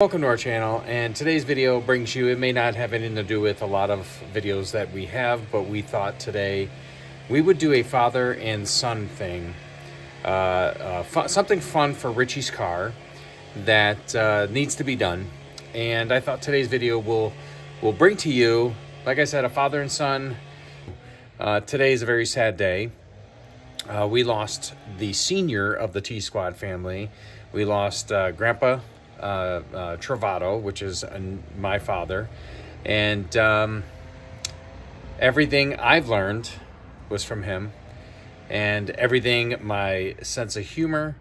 Welcome to our channel, and today's video brings you, it may not have anything to do with a lot of videos that we have, but we thought today we would do a father and son thing. Something fun for Richie's car that needs to be done. And I thought today's video will bring to you, like I said, a father and son. Today is a very sad day. We lost the senior of the T-Squad family. We lost Grandpa Travato, which is my father, and everything I've learned was from him, and everything, my sense of humor,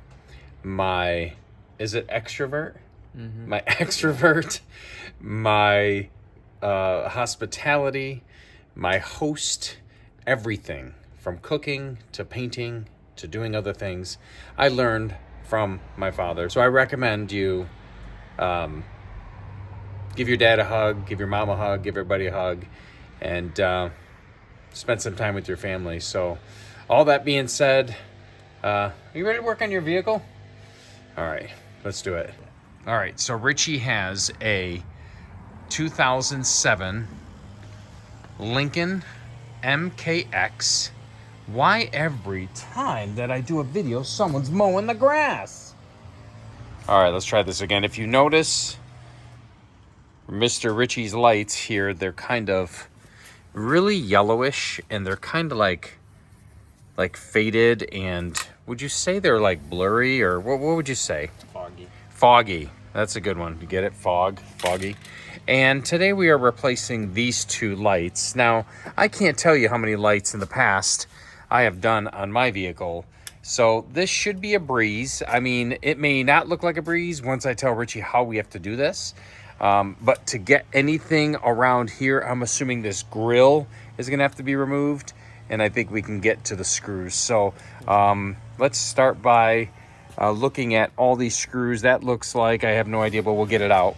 my extrovert, my extrovert, my hospitality, my host, everything from cooking to painting to doing other things I learned from my father. So I recommend you give your dad a hug, give your mom a hug, give everybody a hug, and spend some time with your family. So all that being said, are you ready to work on your vehicle? All right, let's do it. All right, so Richie has a 2007 Lincoln MKX. Why every time that I do a video, someone's mowing the grass? All right, let's try this again. If you notice Mr. Richie's lights here, they're kind of really yellowish, and they're kind of like faded, and would you say they're like blurry, or what would you say? Foggy. Foggy. That's a good one. You get it? Foggy. And today we are replacing these two lights. Now, I can't tell you how many lights in the past I have done on my vehicle. So this should be a breeze. I mean, it may not look like a breeze once I tell Richie how we have to do this. But to get anything around here, I'm assuming this grill is going to have to be removed. And I think we can get to the screws. So let's start by looking at all these screws. That looks like, I have no idea, but we'll get it out.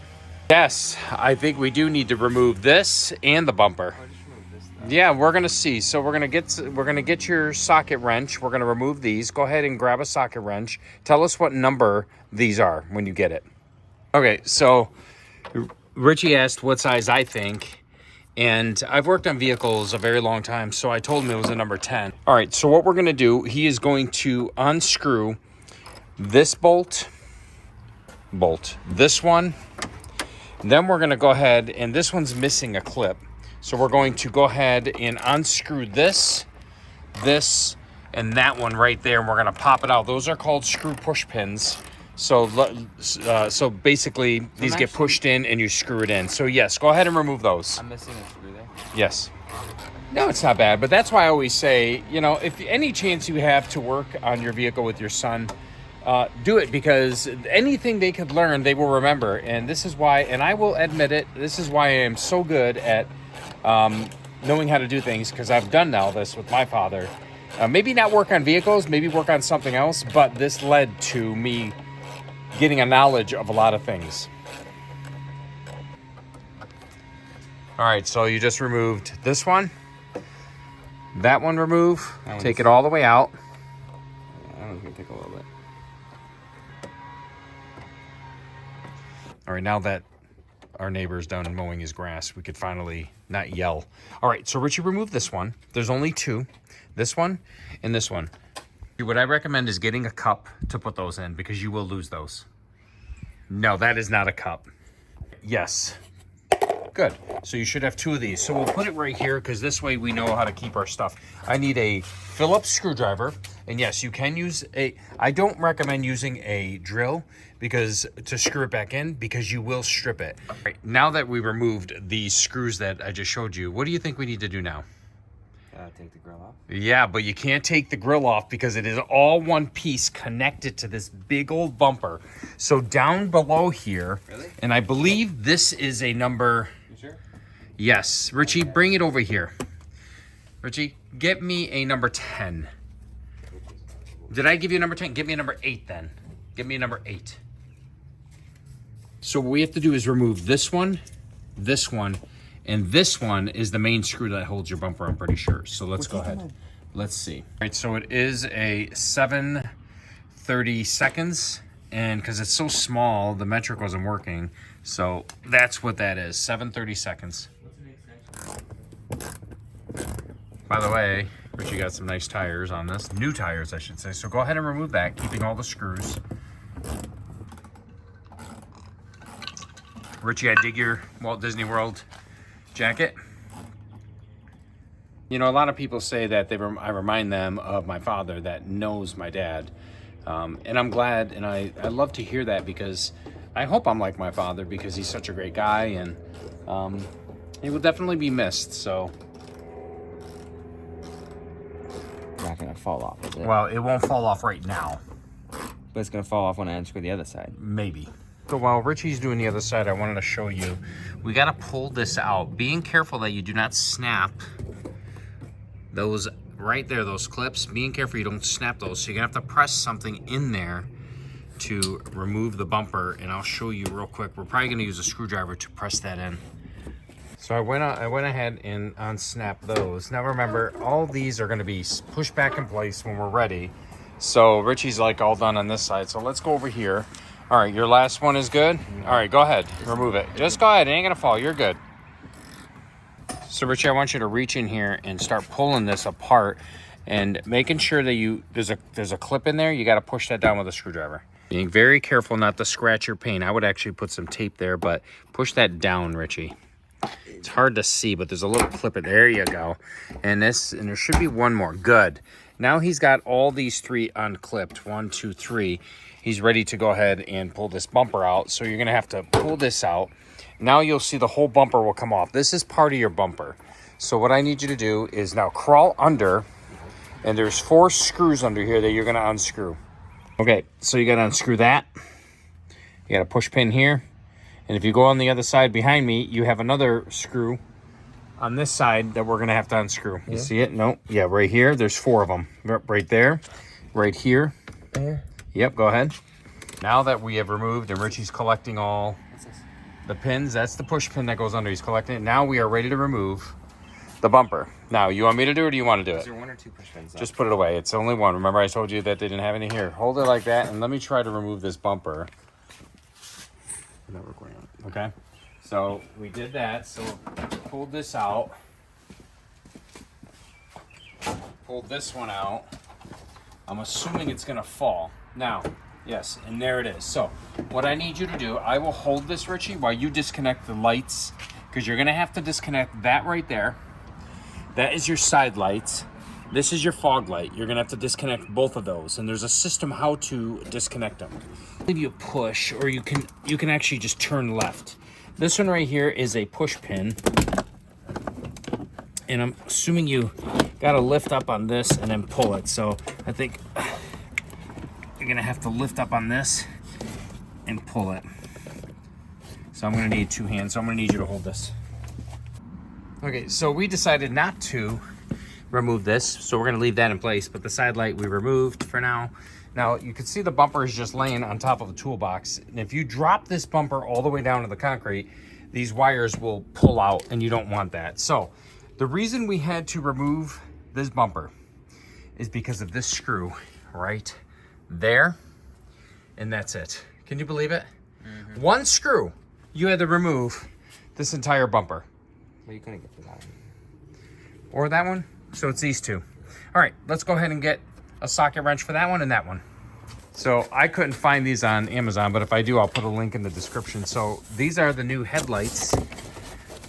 Yes, I think we do need to remove this and the bumper. Yeah, we're gonna see. So we're gonna get your socket wrench. We're gonna remove these. Go ahead and grab a socket wrench. Tell us what number these are when you get it. Okay, so Richie asked what size I think, and I've worked on vehicles a very long time, so I told him it was a number 10. All right, so what we're gonna do, he is going to unscrew this bolt, this one. Then we're gonna go ahead, and this one's missing a clip. So we're going to go ahead and unscrew this, and that one right there, and we're going to pop it out. Those are called screw push pins. So basically, these get pushed in and you screw it in. So yes, go ahead and remove those. I'm missing a screw there. Yes. No, it's not bad, but that's why I always say, you know, if any chance you have to work on your vehicle with your son, do it, because anything they could learn, they will remember. And this is why, and I will admit it, this is why I am so good at knowing how to do things, because I've done all this with my father. Maybe not work on vehicles, maybe work on something else, but this led to me getting a knowledge of a lot of things. All right, so you just removed this one, that one remove, take it all the way out. Yeah, I was gonna take a little bit. All right, now that our neighbor's done mowing his grass, we could finally not yell. All right, so Richie, remove this one. There's only two, this one and this one. What I recommend is getting a cup to put those in, because you will lose those. No, that is not a cup. Yes. Good. So you should have two of these. So we'll put it right here, because this way we know how to keep our stuff. I need a Phillips screwdriver. And yes, you can use I don't recommend using a drill to screw it back in, because you will strip it. All right, now that we removed these screws that I just showed you, what do you think we need to do now? Take the grill off. Yeah, but you can't take the grill off, because it is all one piece connected to this big old bumper. So down below here, really? And I believe this is a number. You sure? Yes, Richie, bring it over here. Richie, get me a number 10. Did I give you a number 10? Give me a number 8 then. Give me a number 8. So what we have to do is remove this one, and this one is the main screw that holds your bumper, I'm pretty sure. So let's go ahead. Let's see. All right, so it is a 7/30 seconds And because it's so small, the metric wasn't working. So that's what that is, 7:30 seconds. By the way, Richie got some nice tires on this. New tires, I should say. So go ahead and remove that, keeping all the screws. Richie, I dig your Walt Disney World jacket. You know, a lot of people say that I remind them of my father that knows my dad. And I'm glad, and I love to hear that, because I hope I'm like my father, because he's such a great guy, and he will definitely be missed. So, Not gonna fall off, is it? well, it won't fall off right now. But it's gonna fall off when I unscrew the other side. Maybe. So while Richie's doing the other side, I wanted to show you, we got to pull this out. Being careful that you do not snap those right there, those clips. Being careful you don't snap those. So you're going to have to press something in there to remove the bumper. And I'll show you real quick. We're probably going to use a screwdriver to press that in. So I went ahead and unsnapped those. Now remember, all these are going to be pushed back in place when we're ready. So Richie's like all done on this side. So let's go over here. All right, your last one is good? All right, go ahead, remove it. Just go ahead, it ain't gonna fall, you're good. So Richie, I want you to reach in here and start pulling this apart and making sure that there's a clip in there. You gotta push that down with a screwdriver. Being very careful not to scratch your paint. I would actually put some tape there, but push that down, Richie. It's hard to see, but there's a little clip in there. You go. And there should be one more, good. Now he's got all these three unclipped, 1, 2, 3. He's ready to go ahead and pull this bumper out. So you're going to have to pull this out. Now you'll see the whole bumper will come off. This is part of your bumper. So what I need you to do is now crawl under, and there's 4 screws under here that you're going to unscrew. Okay, so you got to unscrew that. You got a push pin here. And if you go on the other side behind me, you have another screw on this side that we're going to have to unscrew. You see it? No. Yeah, right here. There's 4 of them. Right there. Right here. There. Yep, go ahead. Now that we have removed, and Richie's collecting all the pins, that's the push pin that goes under. He's collecting it. Now we are ready to remove the bumper. Now, you want me to do it, or do you want to do it? Is there 1 or 2 push pins? Just put it away. It's only one. Remember I told you that they didn't have any here. Hold it like that, and let me try to remove this bumper. Okay? So we did that. So pulled this out. Pulled this one out. I'm assuming it's going to fall. Now, yes, and there it is. So what I need you to do, I will hold this, Richie, while you disconnect the lights, because you're going to have to disconnect that right there. That is your side lights. This is your fog light. You're going to have to disconnect both of those, and there's a system how to disconnect them. Give you a push, or you can actually just turn left. This one right here is a push pin, and I'm assuming you got to lift up on this and then pull it. So I think you're gonna have to lift up on this and pull it. So I'm gonna need 2 hands. So I'm gonna need you to hold this. Okay, so we decided not to remove this, so we're gonna leave that in place, but the side light we removed for now. Now you can see the bumper is just laying on top of the toolbox, and if you drop this bumper all the way down to the concrete, these wires will pull out, and you don't want that. So the reason we had to remove this bumper is because of this screw right there, and that's it. Can you believe it? Mm-hmm. 1 screw, you had to remove this entire bumper. Well, you couldn't get to that. Or that one, so it's these 2. All right, let's go ahead and get a socket wrench for that one and that one. So I couldn't find these on Amazon, but if I do, I'll put a link in the description. So these are the new headlights.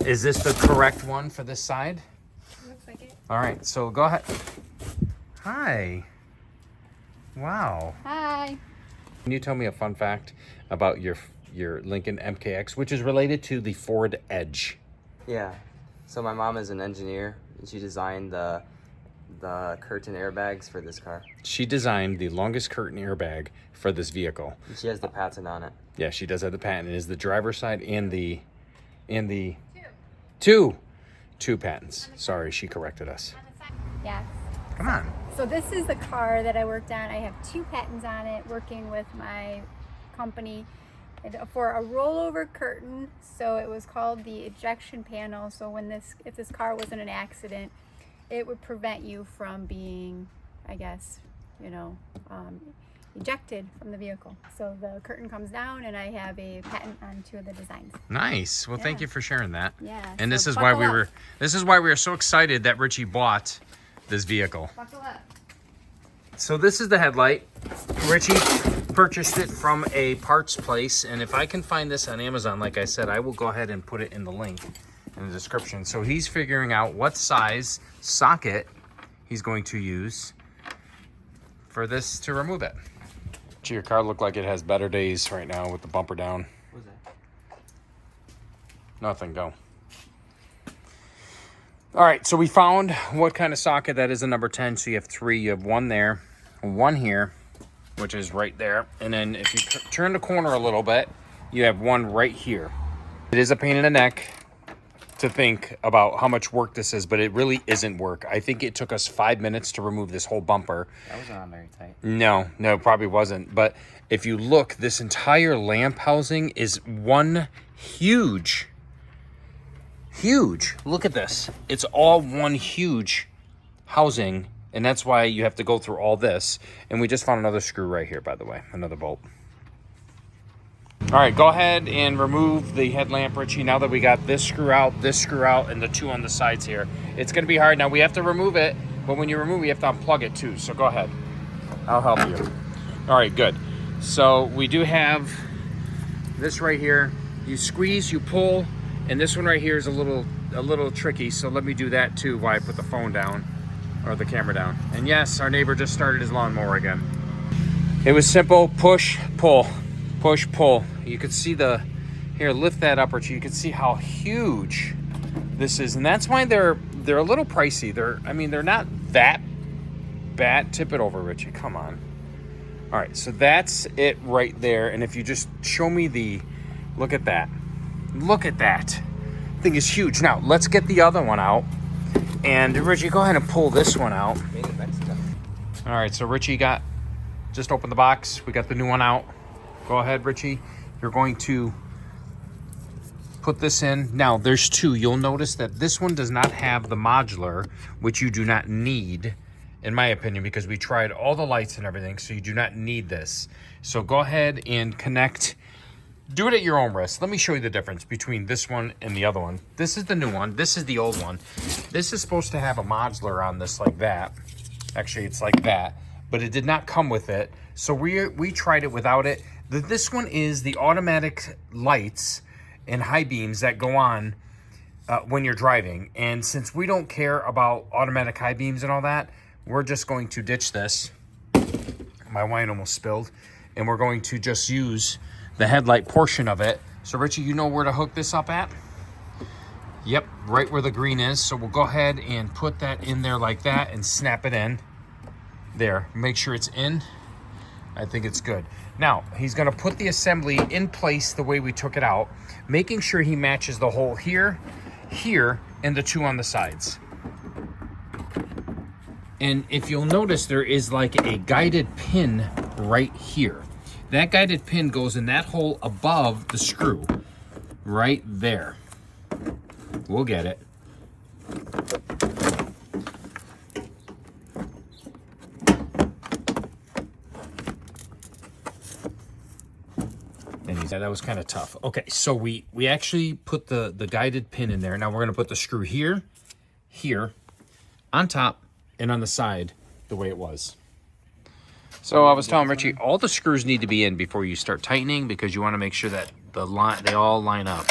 Is this the correct one for this side? Looks like it. All right, so go ahead. Hi. Wow. Hi. Can you tell me a fun fact about your Lincoln MKX, which is related to the Ford Edge? Yeah. So my mom is an engineer, and she designed the curtain airbags for this car. She designed the longest curtain airbag for this vehicle. And she has the patent on it. Yeah, she does have the patent. It is the driver's side and the two patents. Sorry, she corrected us. Yes. Come on. So this is the car that I worked on. I have 2 patents on it, working with my company for a rollover curtain. So it was called the ejection panel. So if this car was in an accident, it would prevent you from being, I guess, ejected from the vehicle. So the curtain comes down, and I have a patent on 2 of the designs. Nice. Well, thank Yeah. you for sharing that. Yeah. And so this is why buckle up. this is why we were so excited that Richie bought this vehicle. Buckle up. So this is the headlight. Richie purchased it from a parts place, and if I can find this on Amazon, like I said, I will go ahead and put it in the link in the description. So he's figuring out what size socket he's going to use for this to remove it. Gee, your car looked like it has better days right now with the bumper down. What was that? Nothing, go. All right, so we found what kind of socket that is a number 10. So you have 3. You have 1 there, 1 here, which is right there. And then if you turn the corner a little bit, you have 1 right here. It is a pain in the neck to think about how much work this is, but it really isn't work. I think it took us 5 minutes to remove this whole bumper. That was not very tight. No, it probably wasn't. But if you look, this entire lamp housing is one huge, look at this. It's all one huge housing, and that's why you have to go through all this. And we just found another screw right here, by the way, another bolt. All right, go ahead and remove the headlamp, Richie. Now that we got this screw out, and the 2 on the sides here. It's gonna be hard. Now we have to remove it, but when you remove it, you have to unplug it too. So go ahead, I'll help you. All right, good. So we do have this right here. You squeeze, you pull, and this one right here is a little tricky. So let me do that too while I put the phone down, or the camera down. And yes, our neighbor just started his lawnmower again. It was simple, push, pull. Push, pull. You could see here, lift that up, Richie. You can see how huge this is. And that's why they're a little pricey. They're not that bad. Tip it over, Richie, come on. All right, so that's it right there. And if you just show me look at that. Look at that. Thing is huge. Now, let's get the other one out. And Richie, go ahead and pull this one out. Made in Mexico. All right, so Richie just opened the box. We got the new one out. Go ahead, Richie. You're going to put this in. Now, there's 2. You'll notice that this one does not have the modular, which you do not need, in my opinion, because we tried all the lights and everything, so you do not need this. So go ahead and connect. Do it at your own risk. Let me show you the difference between this one and the other one. This is the new one. This is the old one. This is supposed to have a modular on this like that. Actually, it's like that, but it did not come with it. So we tried it without it. This one is the automatic lights and high beams that go on when you're driving. And since we don't care about automatic high beams and all that, we're just going to ditch this. My wine almost spilled. And we're going to just use the headlight portion of it. So Richie, you know where to hook this up at? Yep, right where the green is. So we'll go ahead and put that in there like that and snap it in. There, make sure it's in. I think it's good. Now, he's gonna put the assembly in place the way we took it out, making sure he matches the hole here, and the 2 on the sides. And if you'll notice, there is like a guided pin right here. That guided pin goes in that hole above the screw, right there. We'll get it. That was kind of tough. Okay, so we actually put the guided pin in there. Now we're gonna put the screw here, on top, and on the side, the way it was. So I was telling Richie, all the screws need to be in before you start tightening, because you want to make sure that they all line up.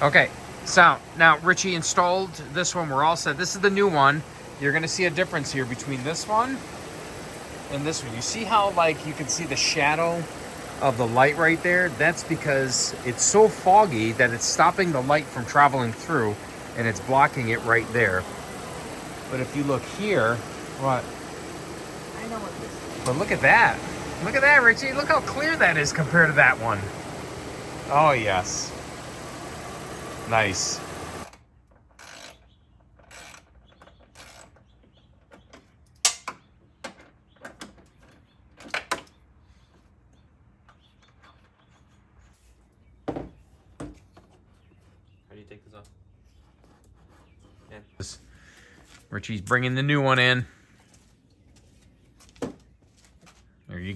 Okay, so now Richie installed this one. We're all set. This is the new one. You're gonna see a difference here between this one and this one. You see how, like, you can see the shadow of the light right there? That's because it's so foggy that it's stopping the light from traveling through, and it's blocking it right there. But if you look here, what? I know what this is. But look at that. Look at that, Richie. Look how clear that is compared to that one. Oh, yes. Nice. How do you take this off? Yeah. Richie's bringing the new one in.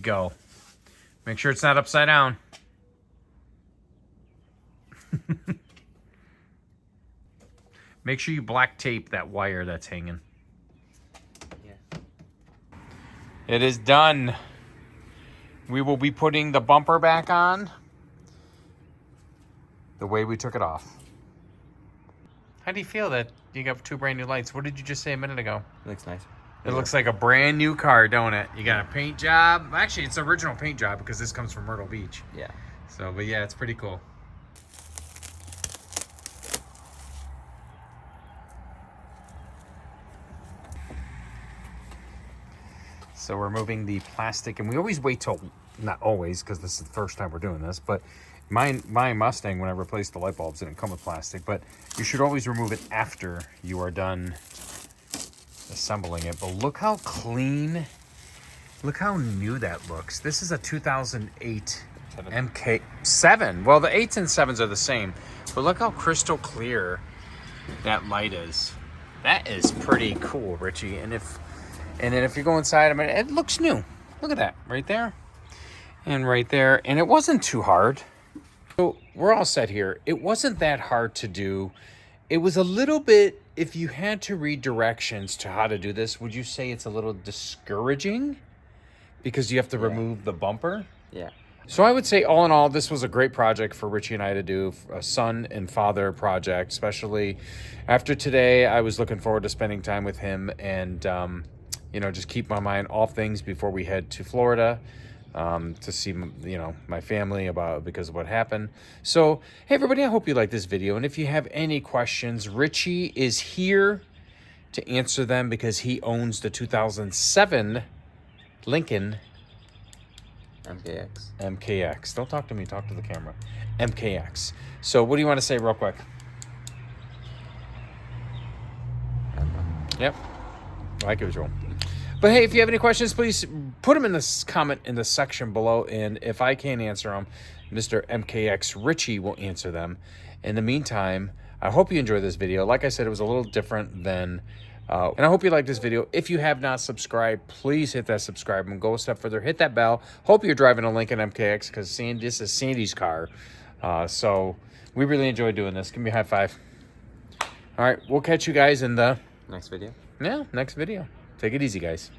go. Make sure it's not upside down. Make sure you black tape that wire that's hanging. Yeah. It is done. We will be putting the bumper back on the way we took it off. How do you feel that you got 2 brand new lights? What did you just say a minute ago? Looks nice. It looks like a brand new car, don't it? You got a paint job. Actually, it's an original paint job because this comes from Myrtle Beach. Yeah. So, but yeah, it's pretty cool. So we're removing the plastic, and we always wait till, not always, because this is the first time we're doing this, but my Mustang, when I replaced the light bulbs, didn't come with plastic, but you should always remove it after you are done assembling it. But look how clean, look how new that looks. This is a 2008 MK7. Well, the 8s and 7s are the same, but look how crystal clear that light is. That is pretty cool, Richie. And then if you go inside, I mean, it looks new. Look at that, right there and right there. And it wasn't too hard. So we're all set here. It wasn't that hard to do. It was a little bit, if you had to read directions to how to do this, would you say it's a little discouraging? Because you have to remove the bumper? Yeah. So I would say, all in all, this was a great project for Richie and I to do, a son and father project, especially after today. I was looking forward to spending time with him and, you know, just keep my mind off things before we head to Florida to see, you know, my family because of what happened. So, hey, everybody, I hope you like this video. And if you have any questions, Richie is here to answer them because he owns the 2007 Lincoln MKX. Don't talk to me. Talk to the camera. MKX. So what do you want to say real quick? Yep. Like usual. But hey, if you have any questions, please put them in the comment in the section below. And if I can't answer them, Mr. MKX Richie will answer them. In the meantime, I hope you enjoyed this video. Like I said, it was a little different than... and I hope you like this video. If you have not subscribed, please hit that subscribe and go a step further. Hit that bell. Hope you're driving a Lincoln MKX because this is Sandy's car. So we really enjoyed doing this. Give me a high five. All right, we'll catch you guys in the Next video. next video. Take it easy, guys.